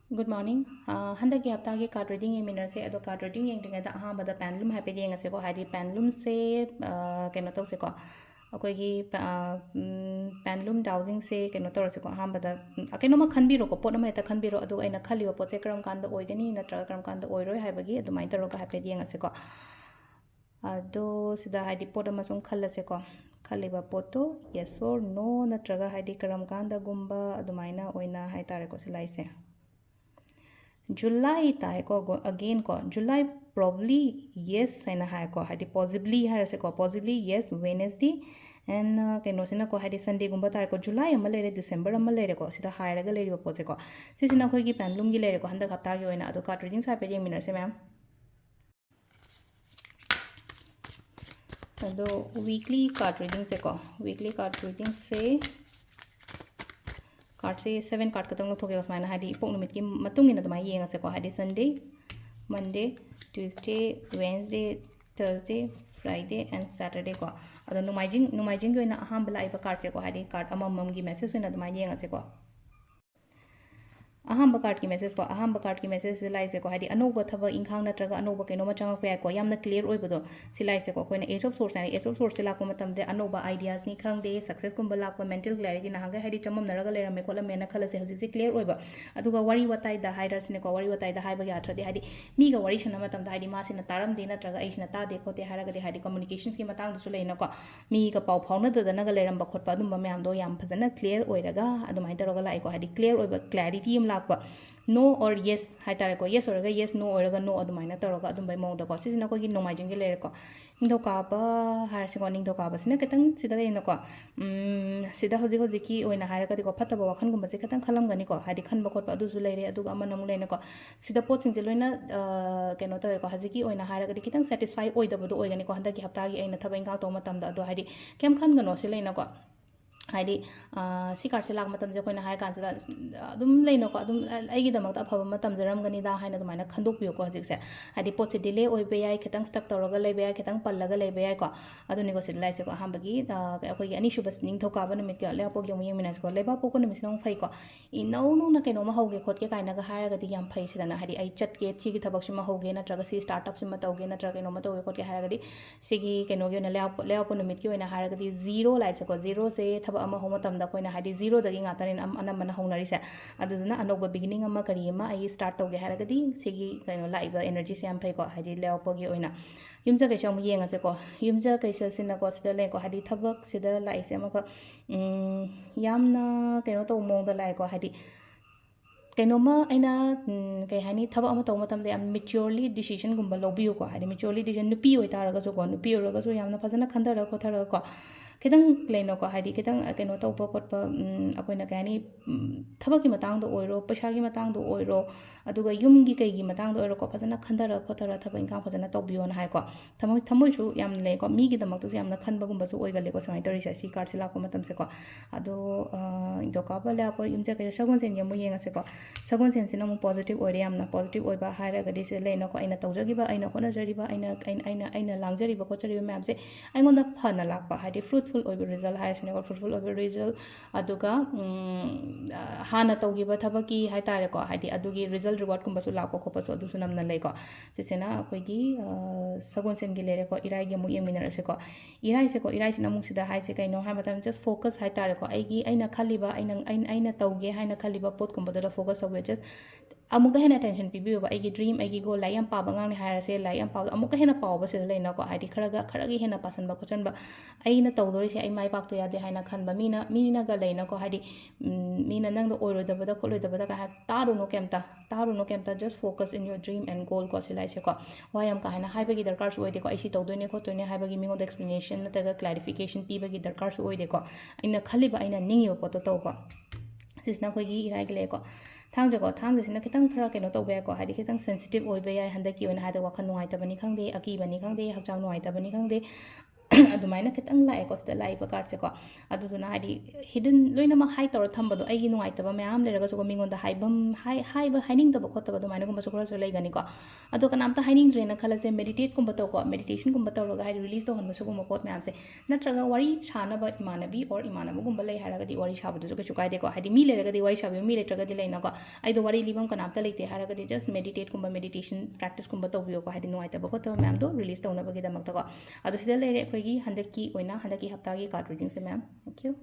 Good morning. Handaki Haftagi card reading yeminarse ado card reading yengdringada ahambada pendulum happy yengase ko hadi pendulum se keno tawse ko akoigi pendulum dowsing se keno tawse ko ahambada keno ma khanbiro ko pot ma eta khanbiro adu aina khaliwa pot se karam kanda oigani natra karam kanda oiroi haibagi adu mai taro ka happy yengase ko ado sida hadi pot ma sum khallase ko khaliba poto yes or no natraga hadi karam kanda gumba adu maina oina hai tare ko silaise July tai ko again ko July probably yes haina hai ko hadi possibly harase ko possibly yes Wednesday and keno sina ko hadi Sunday gumba tar ko July ama lere December ama lere ko sida hairaga lere ko pose ko sisina ko gi pendulum gi lere ko handak hafta gi oina ado card reading sa pe jeng minarse ma'am ado weekly card reading se ko weekly card reading se card से 7 card खत्म लोग थोके उसमें ना हरी पोक निमित की मतुंगी ना तुम्हारी ये ऐसे को हरी Sunday, Monday, Tuesday, Wednesday, Thursday, Friday and Saturday को अदो नुमाइजिंग को ना हम बला इब card से को हरी card अमम मम की message से ना तुम्हारी ये ऐसे को ahamba card ki message silai se ko hadi anoba thaba inkhang natraga anoba keno ma changak pe ko yamna clear oibodo silai se ko koina age of source ani age of source la ko matam de anoba ideas ni khang de success kum balak pa mental clarity na hanga hadi chamam naraga lera me kola mena khala se hoji se clear oiba aduga wari watai da hiders ne ko wari watai da haiba ya thra de hadi mi ga wari shana matam da hadi ma sina taram de natraga aishna ta de ko te haraga de hadi communications ki matang su leina ko mi ga pau phauna da na ga leram ba khot pa dum ba me am do yam phajana clear oiraga adumai taraga lai ko hadi clear oiba clarity im no or yes hai tare ko yes or yes no or no adumaina toroga adum bai mong da ko sisina ko gi no mai jing le ko ning ka ba har se ko ning ka ba sina ketang sida le no ko sida hoji hoji ki oina har ka ko phata ba wakhan gum ba se ketang khalam gani ko hadi khan ba khot ba adu su le re adu ga manam le no ko sida pot sing je loina keno to ko haji ki oina har ka kitang satisfy oi da bu do oi gani ko handa ki hafta gi aina thabai ka to matam da ado hadi kem khan gano se le no ko हाइदी सी card से लाग मतम जे कोइना हाय कांसदा अदुम लेनो को अदुम आइगी दमक अफब मतम जरम गनी दा हाइना दुमाइना खंदोक पियो को हजिक से हाइदी पोट से डिले ओइ बे याय खतंग स्टक तौरगा लेबे याय खतंग पल्लगा लेबे याय को अदुनि को सिद लाइसे को हामबगी अखोई अनि शुबस निंग थोका बन मिट के लेपो गेम यंग मिनास को लेबा पोको नमिस नंग फै को इनौ नो न केनो म होगे खोट के काइना गा हायगा दि याम फै सिदना हाइदी आई चट के छि की थबक सिमा होगे नत्रगा सी स्टार्टअप सिमा तौगे नत्रा केनो म तौगे खोट के हायगा दि सिगी केनो गे न लेपो नमित की ओइना हायगा दि जीरो लाइसे को जीरो से थब अमा हो मतम दा कोइना हाइदी जीरो दगी ngaतारिन अनमना होनरिसे अदुना अनोबा बिगिनिंग अमा करी अमा आई स्टार्ट तौगे हायगा सिगी कनो लाइबा एनर्जी से याम फै को हाइदी लेपो गे ओइना युमजा कैसा हम येंगसे को युमजा कैसा सिना को सिदा ले को हाइदी थबक सिदा लाइसे अमा को यामना केनो तो मोंग दा लाइ को हाइदी कनोमा अना कई हानी थब अमा तौ मतम दे मेच्योरली डिसीजन गुम्बा लौबियो को हाइदी मेच्योरली डिसीजन नुपी ओइ तारगसो को नुपी ओरगसो यामना फजना खंदर खोथर को खितंग लेनो को हाइदी खितंग कनो तौब खोटप अखोइना कयानी थबक की मतंग दो ओइरो पैसा की मतंग दो ओइरो अदुगा युम की कई की मतंग दो ओइरो को फजना खंदर खोथर थब इंका फजना तौबियो न हाइ को थमोइसु याम ले को मी की दमक तो यामना खनबगुम्बसु ओइगले को समाइ तरिसा सी कार्ड से लाको मतम से को अदो इंदोका बले आपो युमजा कय सगोन सेन यमु येंगसे को सगोन सेन सिना मु पॉजिटिव ओइरे यामना पॉजिटिव ओइबा हाइरगदि से लेनो को आइना तौजगिबा आइना होनजरिबा आइना लांगजरिबा खोचरिबा मैम से आइगोंदा फना लाकपा हाइदी फ्रूटफुल ओइबा रिजल्ट हाइरसने को फ्रूटफुल ओइबा रिजल्ट अदुगा हाना तौगिबा थबकी हाइ तारे को हाइदी अदुगी रिजल्ट रिवार्ड कुंबसु लाको खोपसु अदुसु नमना ले को सिसेना अखोइगी सगोन सेन gi लेरे को इराइ गे मु येमिनरसे को इराइ से को इराइ सिना मु सिदा हाइ से कइनो हाइ मतम जस्ट फोकस हाइ तारे को आइगी आइना खलिबा आइना तौगे हाइना खलिबा पोट कुंबदला फोकस अवे जस्ट अमुक हेना टेंशन पीबीबा आइगी ड्रीम आइगी गोल लाई याम पाबा ngang ne हाइरसे लाई याम पाबा अमुक हेना पावबा से लेना को हाइदी खरगी हेना पासनबा खोचनबा आइना तौदोरि से आइ माइ पाक्तो यादे हाइना खनबा मीना गा लेना को हाइदी मीना नंग दो ओइरोदबदा खोलोइदबदा का तारुनो केमता just focus in your dream and goal को सिलाई से को वायम का हाइना हाइबगी दरकार सु ओइदे को आइसी तौदोइने खोतोइने हाइबगी मिंगो एक्सप्लेनेशन नतगा क्लैरिफिकेशन पीबगी दरकार सु ओइदे को आइना खलिबा आइना निंगिबा पोतो तो को सिसना कोइगी इराइ गले को थांग जसिना खितंग खरा केनो तौबे को हाइदी खितंग सेंसिटिव ओइबे याय हंदकी ओइना हाइदा वखन नुआइतबनी खंगदे अकीबनी खंगदे हकचांग नुआइतबनी खंगदे ꯑꯗꯨꯃꯥꯏꯅ ꯈꯤꯇꯪ ꯂꯥꯛꯑꯦꯀꯣ ꯁꯤꯗ ꯂꯥꯛꯏꯕ ꯀꯥꯔꯠꯁꯦꯀꯣ ꯑꯗꯨꯗꯨꯅ ꯍꯥꯏꯗꯤ ꯍꯤꯗꯟ ꯂꯣꯏꯅꯃꯛ ꯍꯥꯏ ꯇꯧꯔ ꯊꯝꯕꯗꯣ ꯑꯩꯒꯤ ꯅꯨꯡꯉꯥꯏꯇꯕ ꯃꯌꯥꯝ ꯂꯩꯔꯒꯁꯨꯀꯣ ꯃꯤꯉꯣꯟꯗ ꯍꯥꯏꯕ ꯍꯥꯏꯅꯤꯡꯗꯕ ꯈꯣꯠꯇꯕ ꯑꯗꯨꯃꯥꯏꯅꯒꯨꯝꯕꯁꯨ ꯈꯔꯁꯨ ꯂꯩꯒꯅꯤꯀꯣ ꯑꯗꯣ ꯀꯅꯥꯝꯇ ꯍꯥꯏꯅꯤꯡꯗ꯭ꯔꯦꯅ ꯈꯜꯂꯁꯦ ꯃꯦꯗꯤꯇꯦꯠꯀꯨꯝꯕ ꯇꯧꯀꯣ ꯃꯦꯗꯤꯇꯦꯁꯟꯒꯨꯝꯕ ꯇꯧꯔꯒ ꯍꯥꯏꯗꯤ ꯔꯤꯂꯤꯁ ꯇꯧꯍꯟꯕ ꯁꯤꯒꯨꯝꯕ ꯄꯣꯠ ꯃꯌꯥꯝꯁꯦ ꯅꯠꯇ꯭ꯔꯒ ꯋꯥꯔꯤ ꯁꯥꯅꯕ ꯏꯃꯥꯟꯅꯕꯤ ꯑꯣꯔ ꯏꯃꯥꯟꯅꯕꯒꯨꯝꯕ ꯂꯩ ꯍꯥꯏꯔꯒꯗꯤ ꯋꯥꯔꯤ ꯁꯥꯕꯗꯨꯁꯨ ꯀꯩꯁꯨ ꯀꯥꯏꯗꯦꯀꯣ ꯍꯥꯏꯗꯤ ꯃꯤ ꯂꯩꯔꯒꯗꯤ ꯋꯥꯔꯤ ꯁꯥꯕꯤꯌꯨ ꯃꯤ ꯂꯩꯇ꯭ꯔꯒꯗꯤ ꯂꯩꯅꯀꯣ ꯑꯩꯗꯣ ꯋꯥꯔꯤ ꯂꯤꯐꯝ ꯀꯅꯥꯝꯇ ꯂꯩꯇꯦ ꯍꯥꯏꯔꯒꯗꯤ ꯖꯁ ꯃꯦꯗꯤꯇꯦꯠꯀꯨꯝꯕ ꯃꯦꯗꯤꯇꯦꯁꯟ ꯄ꯭ꯔꯦꯛꯇꯤꯁꯀꯨꯝꯕ ꯇꯧꯕꯤꯌꯣꯀꯣ ꯍꯥꯏꯗꯤ ꯅꯨꯡꯉꯥꯏꯇꯕ ꯈꯣꯠꯇꯕ ꯃꯌꯥꯝꯗꯣ ꯔꯤꯂꯤꯁ ꯇꯧꯅꯕꯒꯤꯗꯃꯛꯇꯀꯣ ꯑꯗꯣ ꯁꯤꯗ ꯂꯩꯔꯦ ꯑꯩꯈꯣꯏꯒꯤ ꯍꯟꯗꯛꯀꯤ ꯍꯞꯇꯥꯒꯤ ꯀꯥꯔꯠ ꯔꯤꯗꯤꯡꯁꯦ ꯃꯌꯥꯝ ꯊꯦꯡꯛ ꯌꯨ